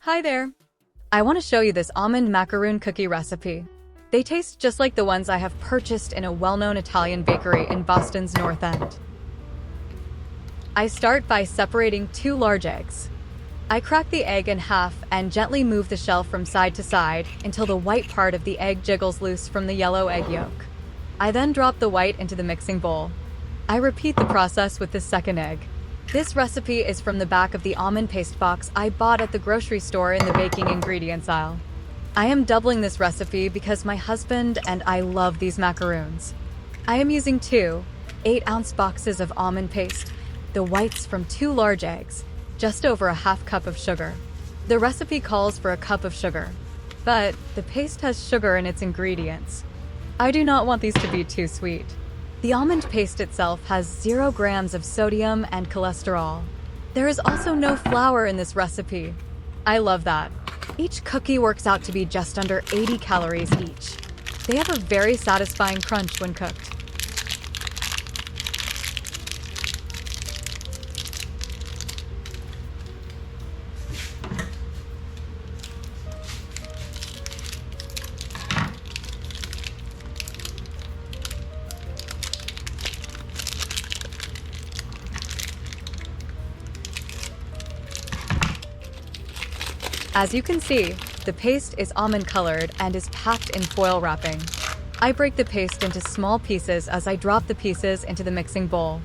Hi there! I want to show you this almond macaroon cookie recipe. They taste just like the ones I have purchased in a well-known Italian bakery in Boston's North End. I start by separating 2 large eggs. I crack the egg in half and gently move the shell from side to side until the white part of the egg jiggles loose from the yellow egg yolk. I then drop the white into the mixing bowl. I repeat the process with the second egg. This recipe is from the back of the almond paste box I bought at the grocery store in the baking ingredients aisle. I am doubling this recipe because my husband and I love these macaroons. I am using 2 8-ounce boxes of almond paste, the whites from 2 large eggs, just over a half cup of sugar. The recipe calls for a cup of sugar, but the paste has sugar in its ingredients. I do not want these to be too sweet. The almond paste itself has 0 grams of sodium and cholesterol. There is also no flour in this recipe. I love that. Each cookie works out to be just under 80 calories each. They have a very satisfying crunch when cooked. As you can see, the paste is almond-colored and is packed in foil wrapping. I break the paste into small pieces as I drop the pieces into the mixing bowl.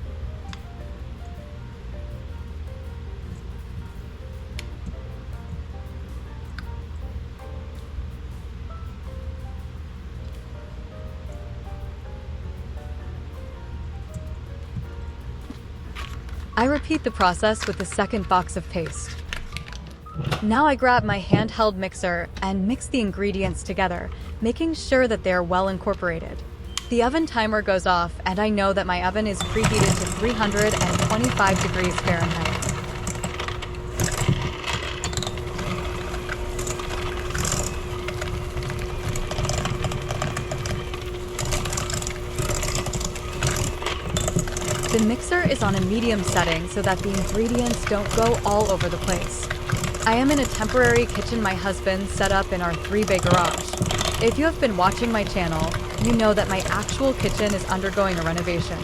I repeat the process with the second box of paste. Now I grab my handheld mixer and mix the ingredients together, making sure that they are well incorporated. The oven timer goes off and I know that my oven is preheated to 325 degrees Fahrenheit. The mixer is on a medium setting so that the ingredients don't go all over the place. I am in a temporary kitchen my husband set up in our 3-bay garage. If you have been watching my channel, you know that my actual kitchen is undergoing a renovation.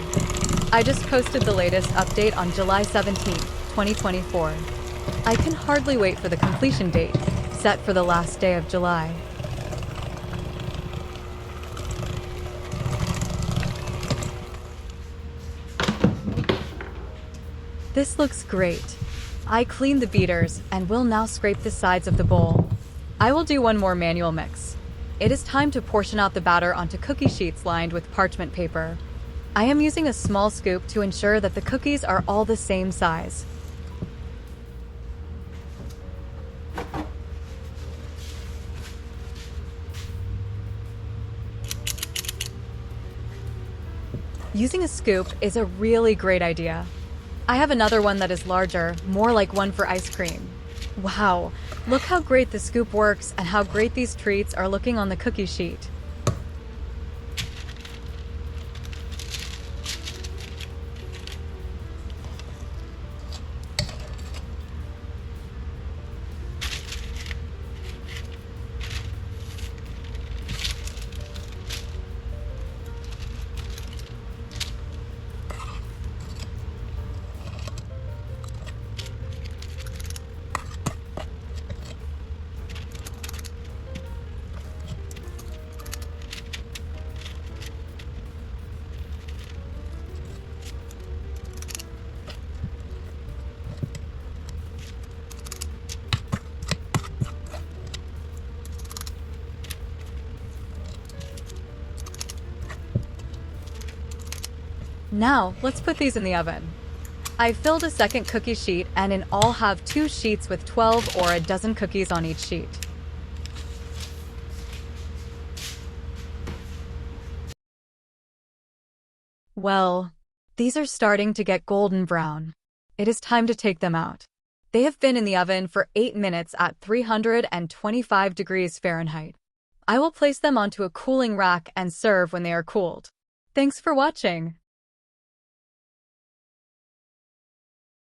I just posted the latest update on July 17, 2024. I can hardly wait for the completion date, set for the last day of July. This looks great. I cleaned the beaters and will now scrape the sides of the bowl. I will do one more manual mix. It is time to portion out the batter onto cookie sheets lined with parchment paper. I am using a small scoop to ensure that the cookies are all the same size. Using a scoop is a really great idea. I have another one that is larger, more like one for ice cream. Wow, look how great the scoop works and how great these treats are looking on the cookie sheet. Now, let's put these in the oven. I filled a second cookie sheet and in all have 2 sheets with 12 or a dozen cookies on each sheet. Well, these are starting to get golden brown. It is time to take them out. They have been in the oven for 8 minutes at 325 degrees Fahrenheit. I will place them onto a cooling rack and serve when they are cooled. Thanks for watching.